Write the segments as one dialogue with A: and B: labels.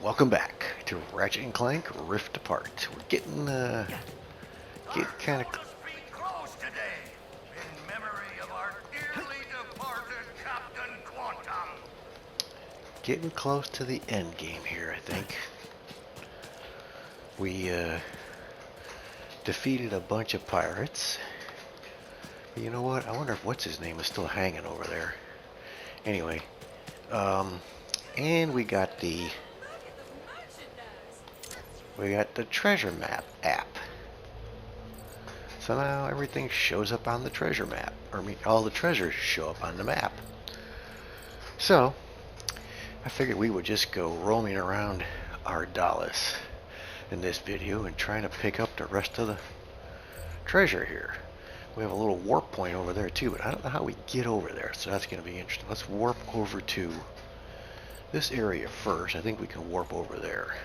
A: Welcome back to Ratchet and Clank Rift Apart. We're getting kind of
B: close today, in memory of our dearly departed Captain Quantum.
A: getting close to the end game here, I think. We defeated a bunch of pirates. But you know what? I wonder if what's his name is still hanging over there. Anyway, and we got the treasure map app. So now everything shows up on the treasure map. Or I mean, all the treasures show up on the map. So, I figured we would just go roaming around Ardolis in this video and trying to pick up the rest of the treasure here. We have a little warp point over there too, but I don't know how we get over there, so that's going to be interesting. Let's warp over to this area first. I think we can warp over there.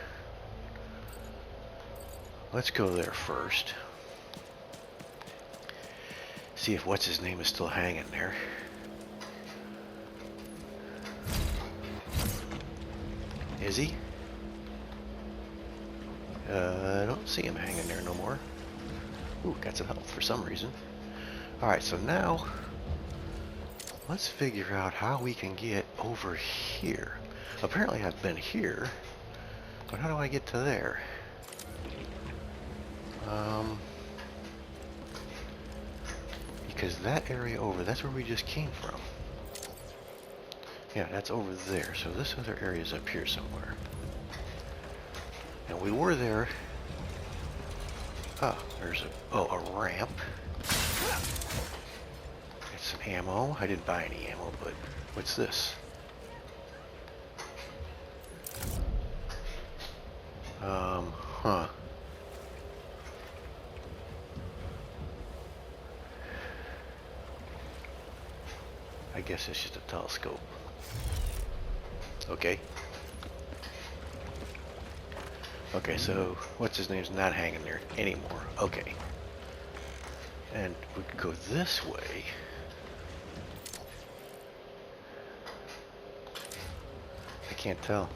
A: Let's go there first. See if what's his name is still hanging there. Is he? I don't see him hanging there no more. Ooh, got some health for some reason. Alright, so now let's figure out how we can get over here. Apparently I've been here, but how do I get to there? Because that area over, that's where we just came from. Yeah, that's over there. So this other area is up here somewhere. And we were there. Oh, there's a ramp. Get some ammo. I didn't buy any ammo, but what's this? Huh. I guess it's just a telescope. Okay. Okay, so what's his name's not hanging there anymore. Okay. And we could go this way. I can't tell.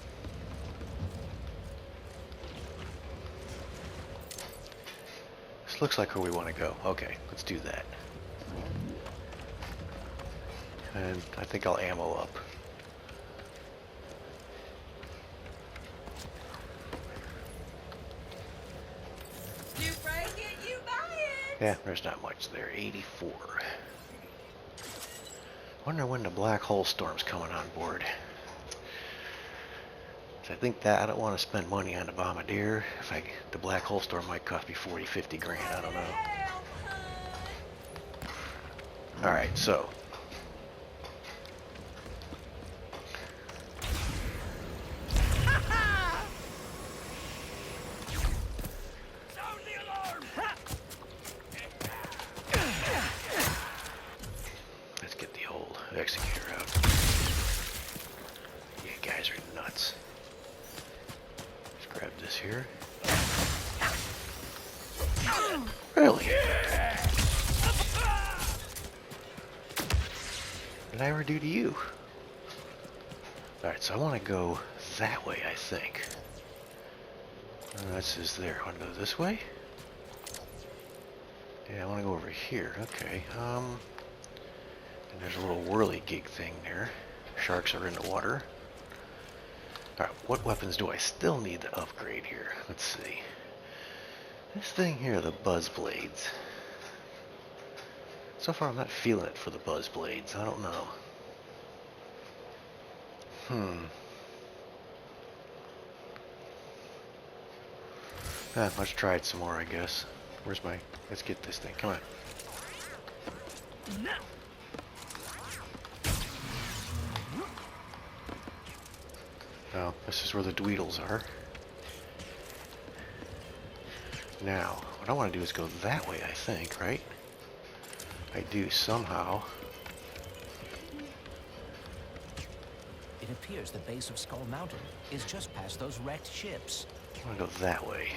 A: This looks like where we want to go. Okay, let's do that. And I think I'll ammo up.
C: You break it, you buy it.
A: Yeah, there's not much there. 84. Wonder when the black hole storm's coming on board. So I think that I don't want to spend money on the bombardier. The black hole storm might cost me 40, 50 grand. I don't know. All right, so. Let's get the old executor out. You guys are nuts. Let's grab this here. Really? What did I ever do to you? Alright, so I want to go that way, I think. This is there. I want to go this way? Yeah, I want to go over here. Okay. And there's a little whirly gig thing there. Sharks are in the water. Alright, what weapons do I still need to upgrade here? Let's see. This thing here, the buzz blades. So far I'm not feeling it for the buzz blades. I don't know. Let's try it some more, I guess. Where's my... Let's get this thing. Come on. Oh, this is where the Dweedles are. Now, what I want to do is go that way, I think, right? I do somehow.
D: It appears the base of Skull Mountain is just past those wrecked ships.
A: I want to go that way.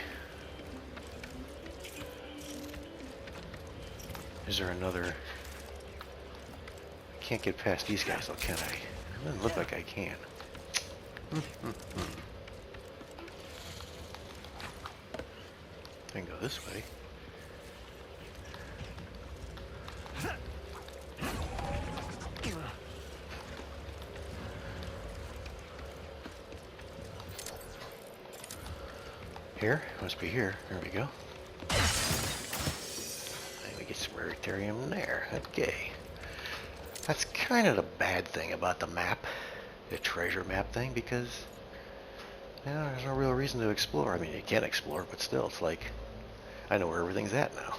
A: Is there another... I can't get past these guys though, can I? It doesn't look like I can. I can go this way. Here? Must be here. There we go. And we get some Raritarium there. Okay. That's kind of the bad thing about the map. The treasure map thing, because there's no real reason to explore. I mean, you can explore, but still, it's like, I know where everything's at now.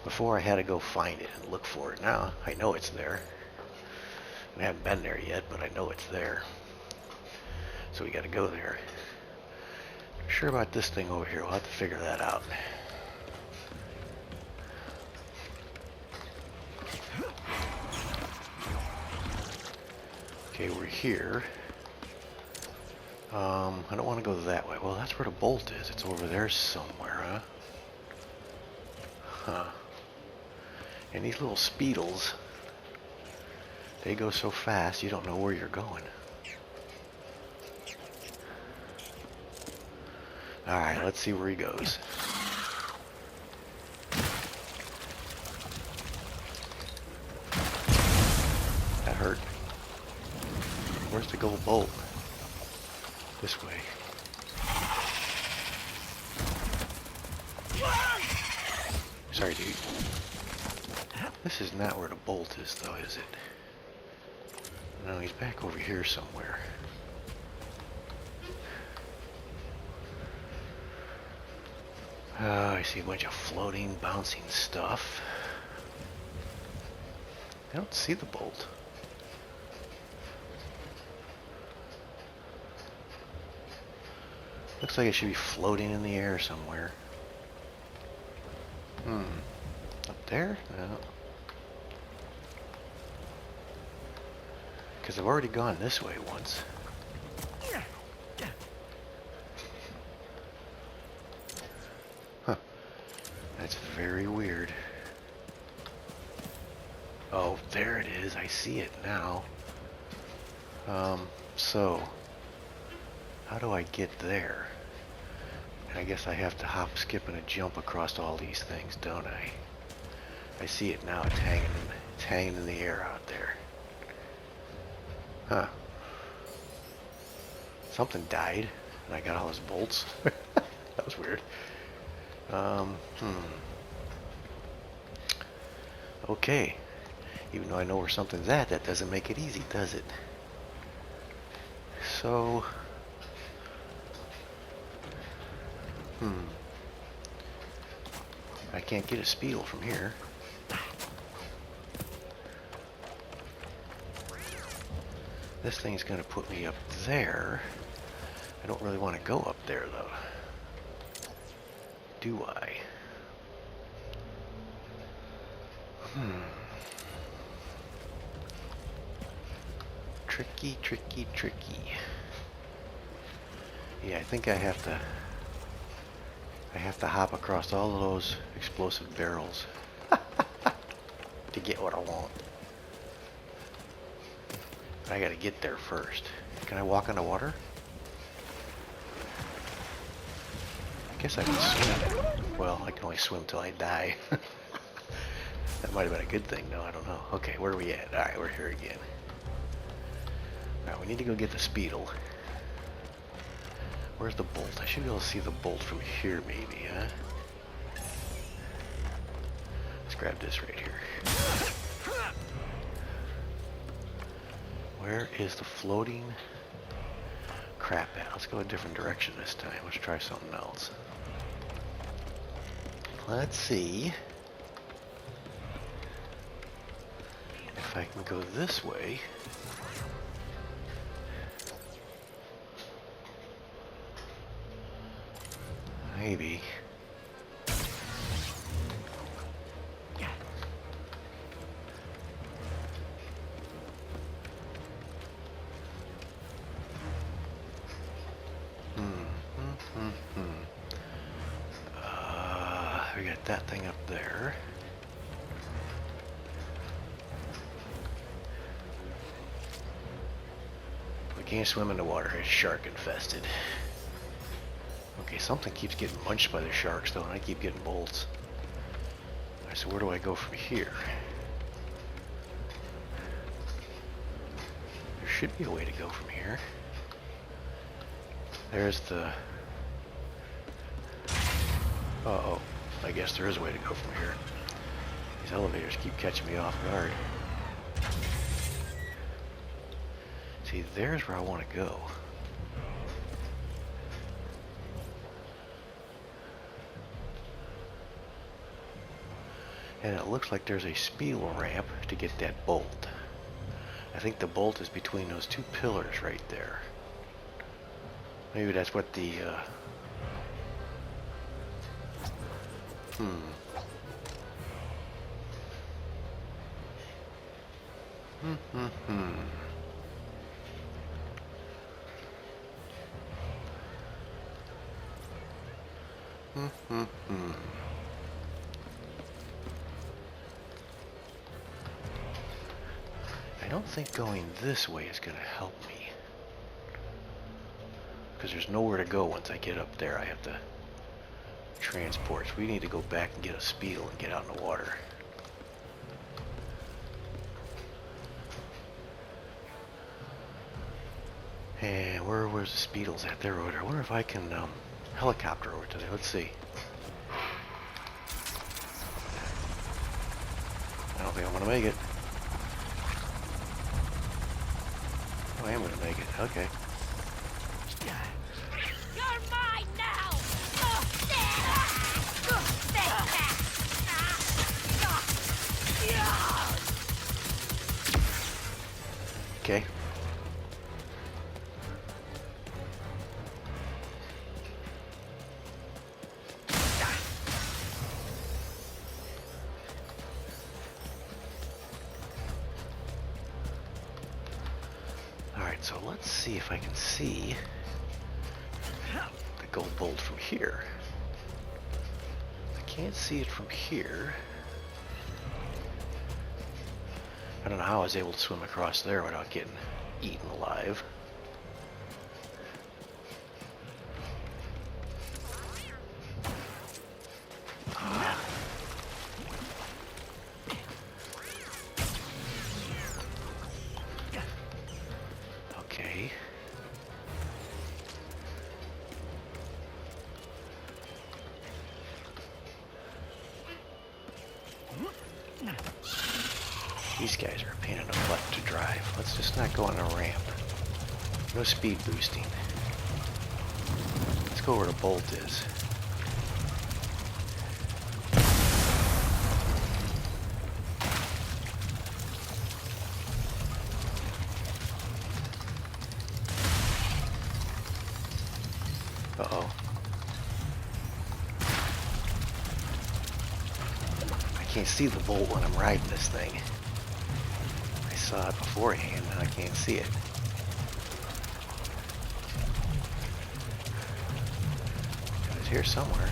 A: Before, I had to go find it and look for it. Now, I know it's there. I haven't been there yet, but I know it's there. So we gotta go there. Not sure about this thing over here. We'll have to figure that out. Okay, we're here. I don't want to go that way. Well, that's where the bolt is. It's over there somewhere, huh? Huh. And these little speedles, they go so fast you don't know where you're going. Alright, let's see where he goes. That hurt. Where's the gold bolt? This way. Sorry, dude. This is not where the bolt is, though, is it? No, he's back over here somewhere. I see a bunch of floating, bouncing stuff. I don't see the bolt. Looks like it should be floating in the air somewhere. Up there? No. Because I've already gone this way once. Huh. That's very weird. Oh, there it is. I see it now. So how do I get there? I guess I have to hop, skip, and a jump across all these things, don't I? I see it now. It's hanging in the air out there. Huh. Something died, and I got all those bolts. That was weird. Okay. Even though I know where something's at, that doesn't make it easy, does it? So... I can't get a speedle from here. This thing's gonna put me up there. I don't really want to go up there, though. Do I? Tricky, tricky, tricky. Yeah, I think I have to hop across all of those explosive barrels to get what I want. I gotta get there first. Can I walk on the water? I guess I can swim. Well, I can only swim till I die. That might have been a good thing, though. I don't know. Okay, where are we at? Alright, we're here again. Alright, we need to go get the speedle. Where's the bolt? I should be able to see the bolt from here, maybe, huh? Let's grab this right here. Where is the floating crap at? Let's go a different direction this time. Let's try something else. Let's see if I can go this way. Maybe. We got that thing up there. We can't swim in the water. It's shark infested. Okay, Okay, something keeps getting munched by the sharks though, and I keep getting bolts. Alright, so where do I go from here? There should be a way to go from here. There's the... Uh-oh. I guess there is a way to go from here. These elevators keep catching me off guard. See, there's where I want to go. And it looks like there's a spiel ramp to get that bolt. I think the bolt is between those two pillars right there. Maybe that's what the... I don't think going this way is going to help me. Because there's nowhere to go once I get up there. I have to transport. So we need to go back and get a spiel and get out in the water. And where's the speedles at? They're over there. I wonder if I can helicopter over to there. Let's see. I don't think I'm going to make it. Oh, I am going to make it. Okay.
C: You're mine now!
A: Okay. Alright, so let's see if I can see the gold bolt from here. I can't see it from here. I don't know how I was able to swim across there without getting eaten alive. Okay. These guys are a pain in the butt to drive. Let's just not go on a ramp. No speed boosting. Let's go where the bolt is. Uh-oh. I can't see the bolt when I'm riding this thing. I saw it beforehand, and I can't see it. It's here somewhere.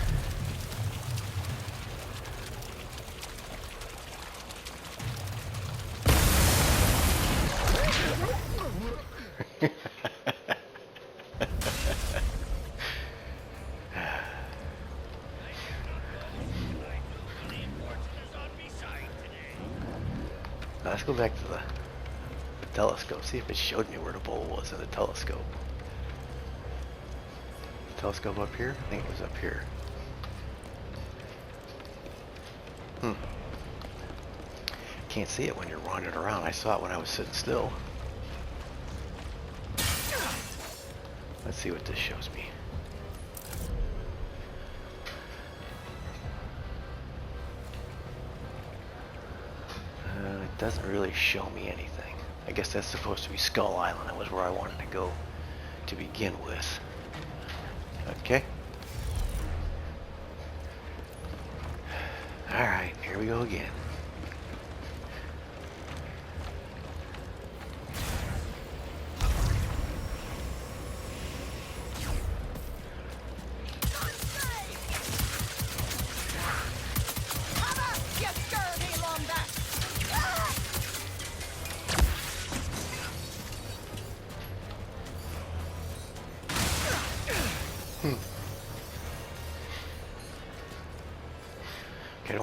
A: Now let's go back to the telescope, see if it showed me where the bowl was in the telescope. Telescope up here? I think it was up here. Can't see it when you're wandering around. I saw it when I was sitting still. Let's see what this shows me. It doesn't really show me anything. I guess that's supposed to be Skull Island. That was where I wanted to go to begin with. Okay. Alright, here we go again.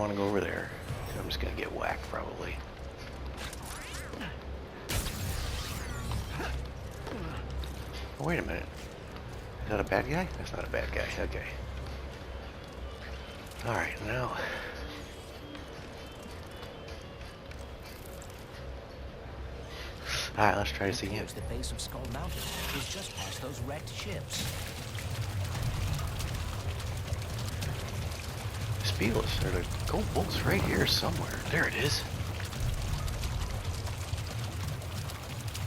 A: want to go over there. I'm just going to get whacked probably. Oh, wait a minute. Is that a bad guy? That's not a bad guy. Okay. Alright, now. Alright, let's try to see him.
D: The base of Skull Mountain is just past those wrecked ships.
A: Speedless, or the gold bolt's right here somewhere. There it is.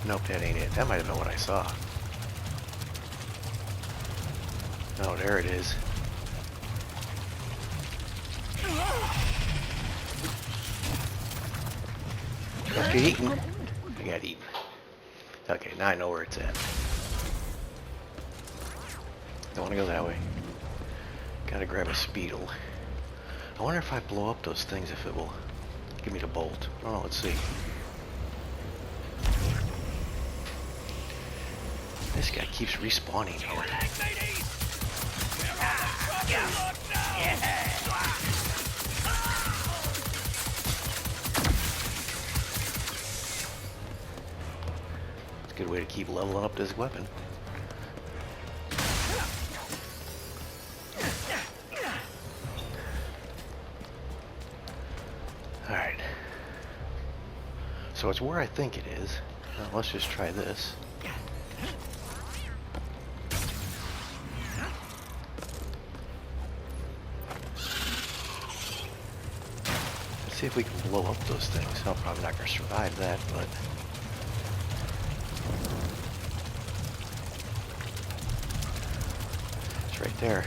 A: Nope, that ain't it. That might have been what I saw. No, there it is. Let's get eaten. I got eaten. Okay, now I know where it's at. Don't want to go that way. Gotta grab a speedle. I wonder if I blow up those things, if it will give me the bolt. I don't know, let's see. This guy keeps respawning here. It's a good way to keep leveling up this weapon. Alright. So it's where I think it is. Now let's just try this. Let's see if we can blow up those things. I'm probably not going to survive that, but... it's right there.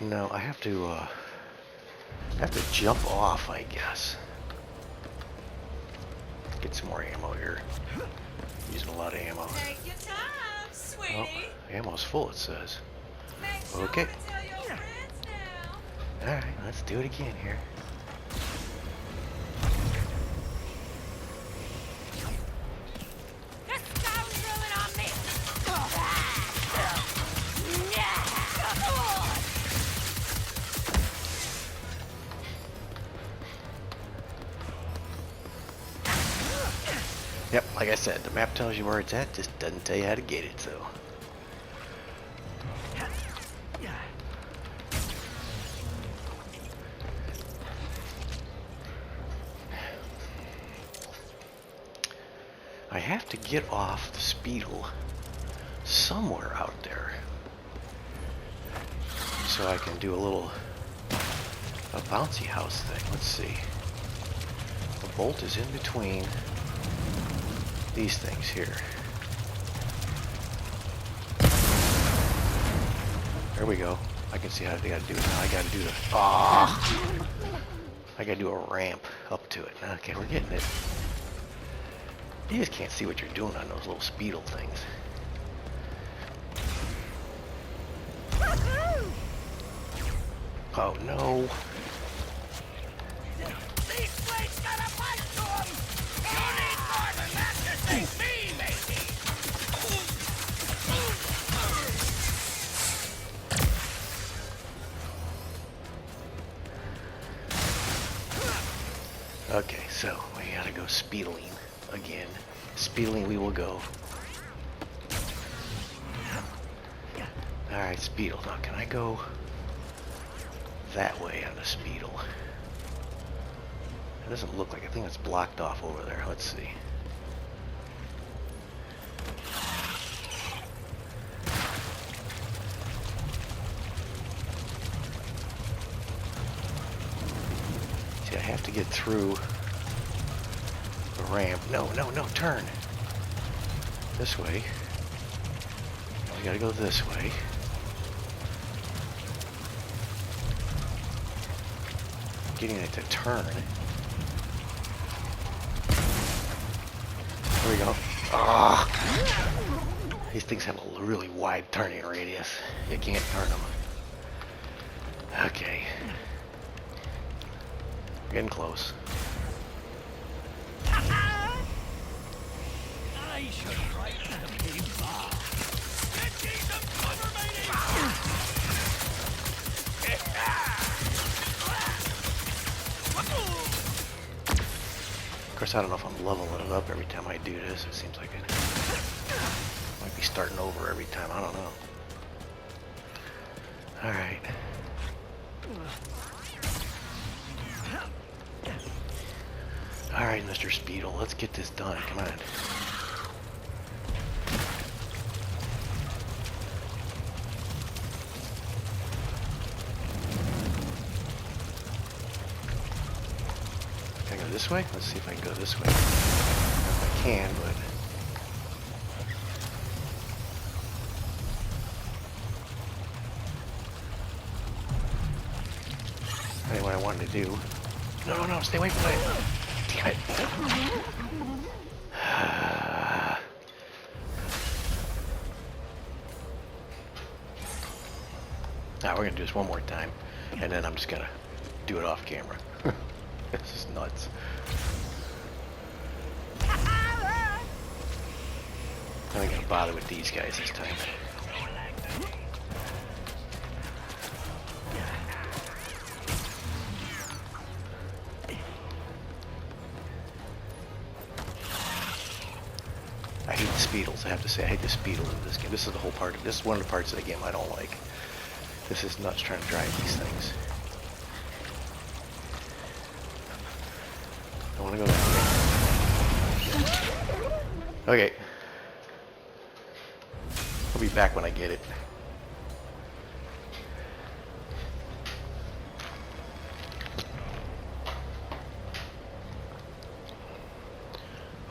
A: No, I have to jump off, I guess. Get some more ammo here. Using a lot of ammo.
C: Take your time, sweetie.
A: Oh, ammo's full, it says.
C: Make sure
A: Okay.
C: to tell your friends now.
A: Alright, let's do it again here.
C: This guy was drilling on me.
A: Yep, like I said, the map tells you where it's at, just doesn't tell you how to get it, so. I have to get off the speedle somewhere out there so I can do a bouncy house thing. Let's see. The bolt is in between these things here. There we go. I can see how they gotta do it now. I gotta do the I gotta do a ramp up to it. Okay, we're getting it. You just can't see what you're doing on those little speedle things. Oh no.
B: These blades got a bite to 'em! You need more than that to save me, matey!
A: Okay, so we gotta go speedling again. Speedling we will go. Alright, speedle. Now can I go that way on the speedle? It doesn't look like, I think it's blocked off over there. Let's see. See, I have to get through the ramp. No, no, no, turn. This way. We gotta go this way. Getting it to turn. There we go. Ah! These things have a really wide turning radius. You can't turn them. Okay. Getting close.
B: I should write the big bar. Get ye some cover, matey!
A: course, I don't know if I'm leveling it up every time I do this. It seems like it might be starting over every time. I don't know. Alright. Alright, Mr. Speedle, let's get this done. Come on. Can I go this way? Let's see if I can go this way. If I can, but... I know what I wanted to do. No, no, no, stay away from it. Damn it. Now we're going to do this one more time, and then I'm just going to do it off camera. This is nuts. I ain't going to bother with these guys this time. I hate the speedles, I have to say. I hate the speedles in this game. This is the whole part. This is one of the parts of the game I don't like. This is nuts trying to drive these things. I want to go that way. Okay. I'll be back when I get it.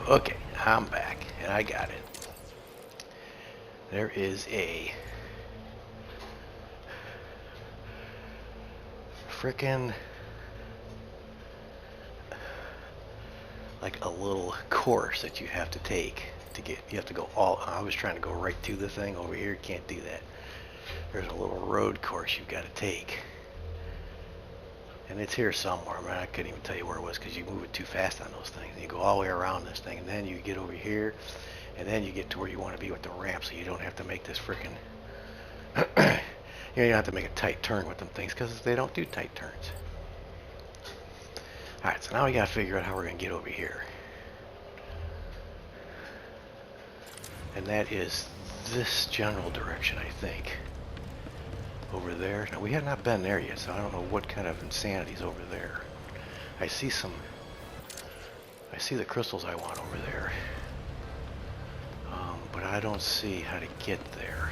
A: Okay, I'm back, and I got it. There is a frickin' like a little course that you have to take to get. You have to go all. I was trying to go right to the thing over here. Can't do that. There's a little road course you've got to take. And it's here somewhere. I mean, I couldn't even tell you where it was because you move it too fast on those things. And you go all the way around this thing, and then you get over here, and then you get to where you want to be with the ramp, so you don't have to make this freaking. You don't have to make a tight turn with them things because they don't do tight turns. All right, so now we got to figure out how we're going to get over here. And that is this general direction, I think. Over there. Now we have not been there yet, so I don't know what kind of insanity's over there. I see the crystals I want over there. But I don't see how to get there.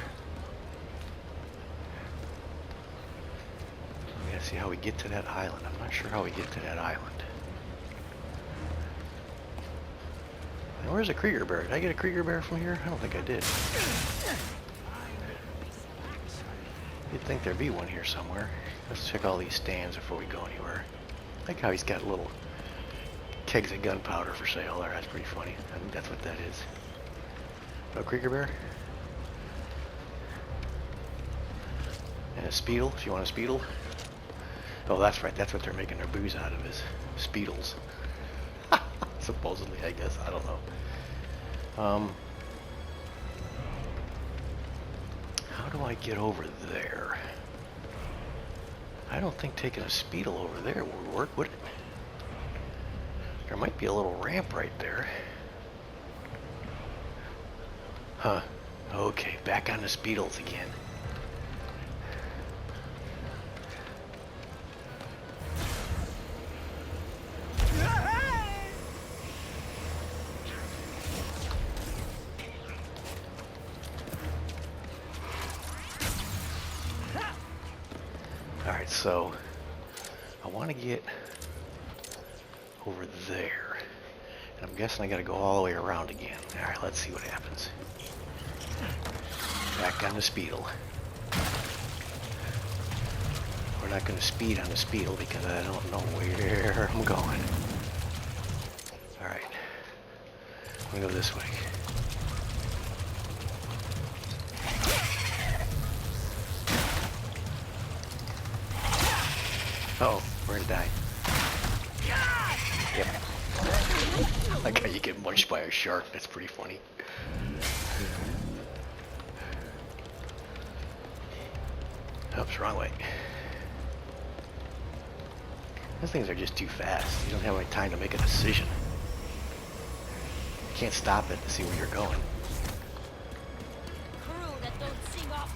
A: We gotta see how we get to that island. I'm not sure how we get to that island. And where's a Krieger bear? Did I get a Krieger bear from here? I don't think I did. You'd think there'd be one here somewhere. Let's check all these stands before we go anywhere. I like how he's got little kegs of gunpowder for sale there. That's pretty funny. I think that's what that is. No Krieger bear? And a Speedle, if you want a Speedle. Oh, that's right. That's what they're making their booze out of, is Speedles. Supposedly, I guess. I don't know. How do I get over there? I don't think taking a Speedle over there would work, would it? There might be a little ramp right there. Huh. Okay, back on the Speedles again. Alright, so I want to get over there. And I'm guessing I got to go all the way around again. Alright, let's see what happens. Back on the Speedle. We're not going to speed on the Speedle because I don't know where I'm going. Alright. I'm going to go this way. Oh, we're gonna die. Yep. Like how you get munched by a shark. That's pretty funny. Oops, wrong way. Those things are just too fast. You don't have any time to make a decision. can't stop it to see where you're going.
C: Crew that don't sing off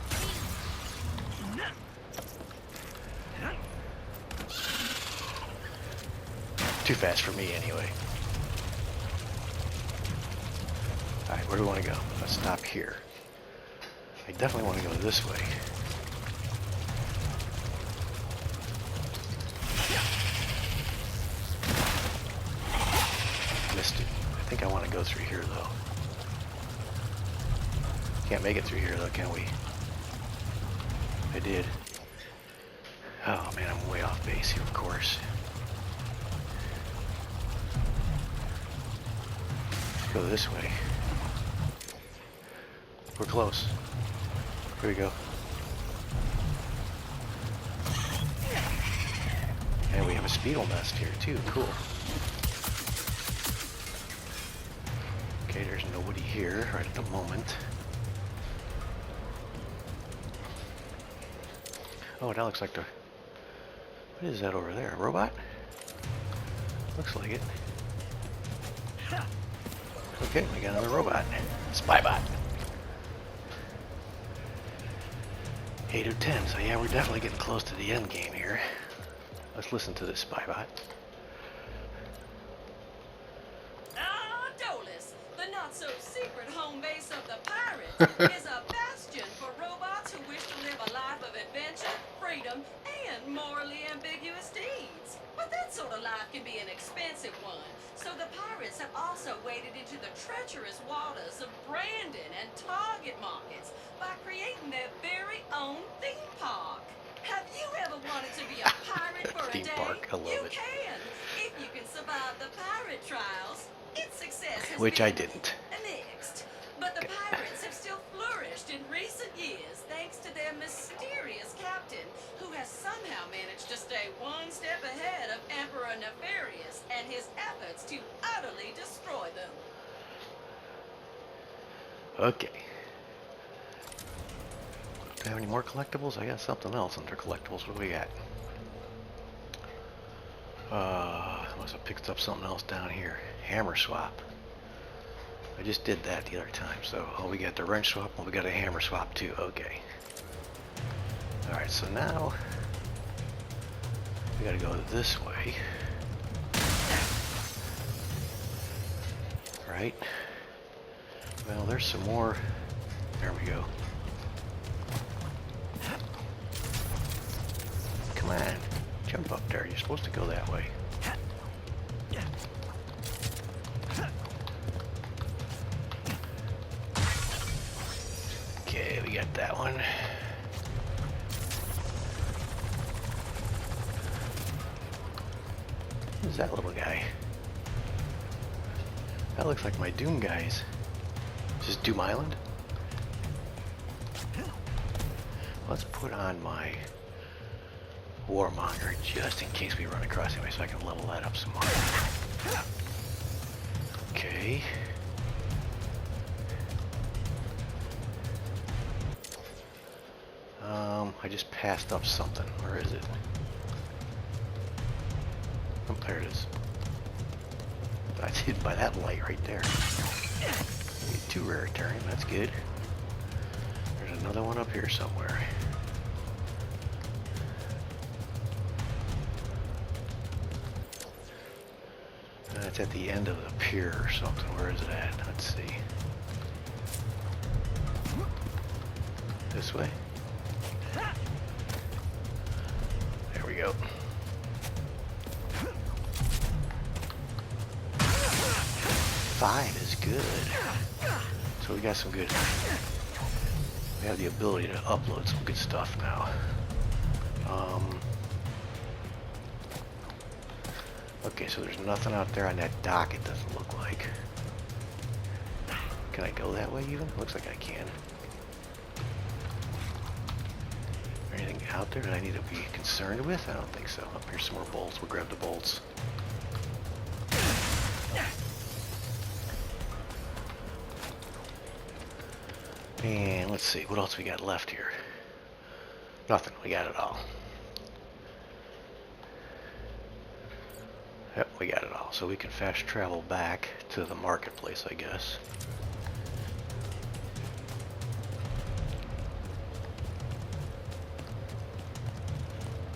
A: Too fast for me anyway. Alright, where do we want to go? Let's stop here. I definitely want to go this way. Missed it. I think I want to go through here though. Can't make it through here though, can we? I did. Oh man, I'm way off base here, of course. Let's go this way. We're close. Here we go. And we have a speedle nest here too. Cool. Okay, there's nobody here right at the moment. Oh, that looks like the... What is that over there? A robot? Looks like it. Okay, we got another robot. Spybot. 8 of 10, so yeah, we're definitely getting close to the end game here. Let's listen to this Spybot.
C: Ardolis, the not-so-secret home base of the pirates, is a bastion for robots who wish to live a life of adventure, freedom, and morally ambiguous deeds. But that sort of life can be an expensive one, so the pirates have also waded into the treacherous waters of Brandon and Target markets by creating their very own theme park. Have you ever wanted to be a pirate for a
A: Theme
C: day?
A: park, I love
C: You
A: it.
C: can, if you can survive the pirate trials. Its success has
A: Which
C: been
A: I didn't.
C: mixed, but the pirates have still flourished in recent years thanks to their mysterious captain, who has somehow managed to stay one step ahead of Emperor Nefarious and his efforts to utterly destroy them.
A: Okay. Do I have any more collectibles? I got something else under collectibles. What do we got? I must have picked up something else down here. Hammer swap. I just did that the other time. So, oh, we got the wrench swap. Oh, we got a hammer swap too. Okay. Alright, so now we gotta go this way. Right. Well, there's some more. There we go. Come on. Jump up there. You're supposed to go that way. Okay, we got that one. Who's that little guy? That looks like my Doom guys. Is this Doom Island? Let's put on my Warmonger just in case we run across anyway, so I can level that up some more. Okay. I just passed up something. Where is it? Oh, there it is. I did by that light right there. Maybe 2 rare turn, that's good. There's another one up here somewhere. It's at the end of the pier or something. Where is it at? Let's see. This way? There we go. Five is good. So we got some good... We have the ability to upload some good stuff now. Okay, so there's nothing out there on that dock, it doesn't look like. Can I go that way even? Looks like I can. Anything out there that I need to be concerned with? I don't think so. Up here's some more bolts. We'll grab the bolts. And let's see, what else we got left here? Nothing, we got it all. Yep, we got it all. So we can fast travel back to the marketplace, I guess.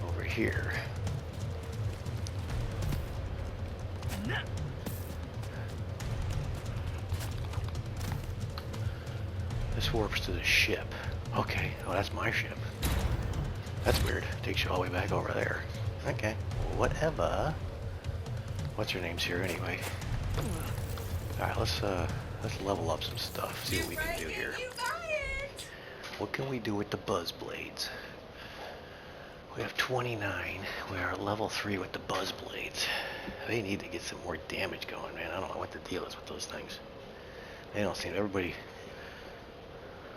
A: Over here. This warps to the ship. Okay, oh, that's my ship. That's weird. Takes you all the way back over there. Okay, whatever. What's your name's here anyway? Alright, let's level up some stuff. See what we can do here. What can we do with the buzz blades? We have 29. We are level 3 with the buzz blades. They need to get some more damage going, man. I don't know what the deal is with those things. They don't seem, everybody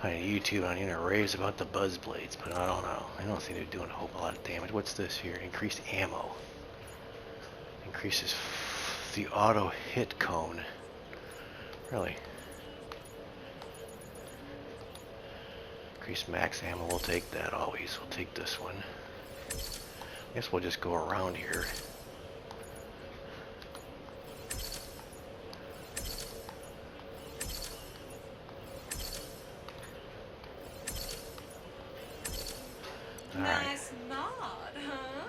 A: on YouTube, on the internet, raves about the buzz blades, but I don't know. I don't think they're doing a whole lot of damage. What's this here? Increased ammo. Increases the auto hit cone. Really? Increased max ammo. We'll take that always. We'll take this one. I guess we'll just go around here.
C: Nice mod, huh?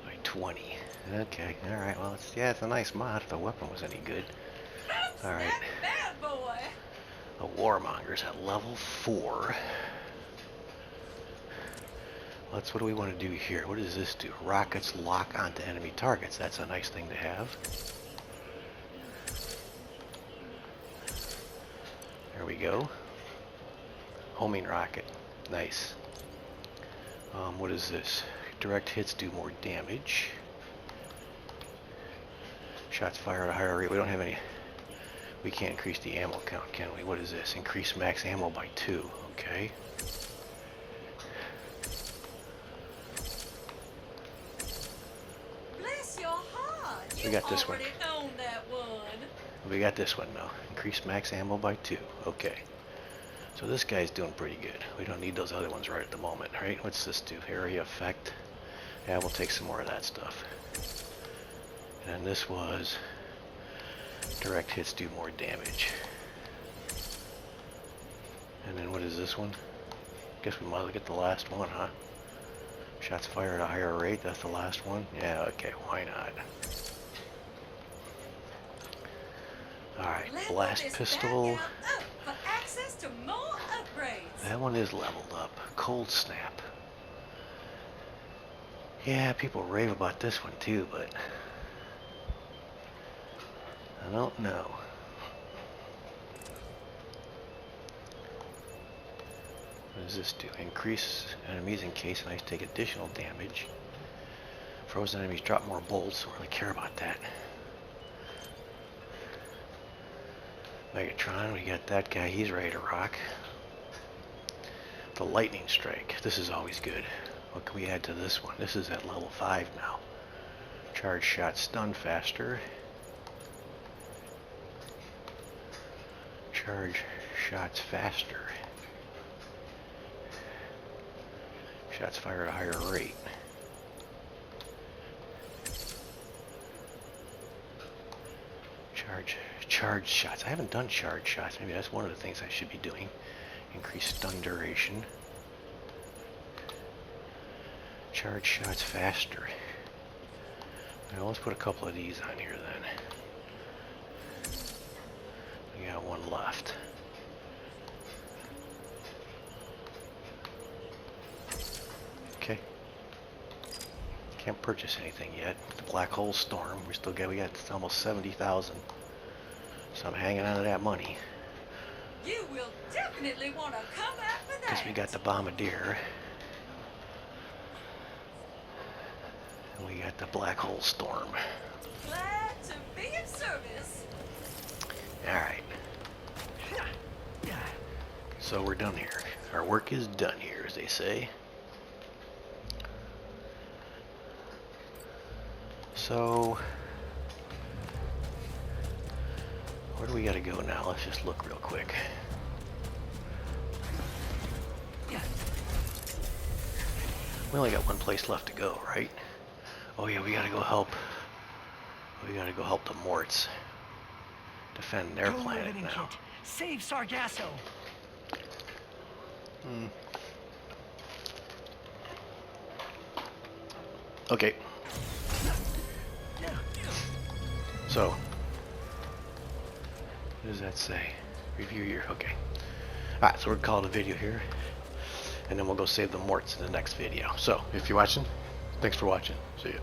A: By 20. Okay, alright, well, it's a nice mod if the weapon was any good. Alright.
C: That bad boy.
A: The Warmonger's at level 4. What do we want to do here? What does this do? Rockets lock onto enemy targets. That's a nice thing to have. There we go. Homing rocket. Nice. What is this? Direct hits do more damage. Shots fired at a higher rate. We don't have any. We can't increase the ammo count, can we? What is this? Increase max ammo by 2. Okay.
C: Bless your heart. You
A: We got this one.
C: already own that one.
A: We got this one now. Increase max ammo by 2. Okay. So this guy's doing pretty good. We don't need those other ones right at the moment, right? What's this do? Area effect. Yeah, we'll take some more of that stuff. And this was direct hits do more damage. And then what is this one? Guess we might as well get the last one, huh? Shots fired at a higher rate. That's the last one? Yeah, okay, why not? Alright,
C: Level
A: blast
C: this
A: pistol.
C: bad guy up for access to more upgrades.
A: That one is leveled up. Cold snap. Yeah, people rave about this one too, but I don't know. What does this do? Increase enemies in case enemies take additional damage. Frozen enemies drop more bolts. Don't really care about that. Megatron, we got that guy. He's ready to rock. The lightning strike. This is always good. What can we add to this one? This is at level 5 now. Charge shot stun faster. Charge shots faster. Shots fired at a higher rate. Charge shots. I haven't done charge shots. Maybe that's one of the things I should be doing. Increase stun duration. Charge shots faster. Now let's put a couple of these on here then. We got one left. Okay. Can't purchase anything yet. The black hole storm. We got almost 70,000. So I'm hanging on to that money.
C: You will definitely want to come after that.
A: Because we got the bombardier. And we got the black hole storm.
C: Glad to be of service.
A: Alright. So we're done here. Our work is done here, as they say. So where do we gotta go now? Let's just look real quick. We only got one place left to go, right? Oh yeah, we gotta go help. We gotta go help the Morts. defend their
E: Go
A: planet
E: riveting
A: now.
E: kit. Save Sargasso.
A: Okay. So, what does that say? Review your, okay. Alright, so we're gonna call it a video here. And then we'll go save the morts in the next video. So, if you're watching, thanks for watching. See ya.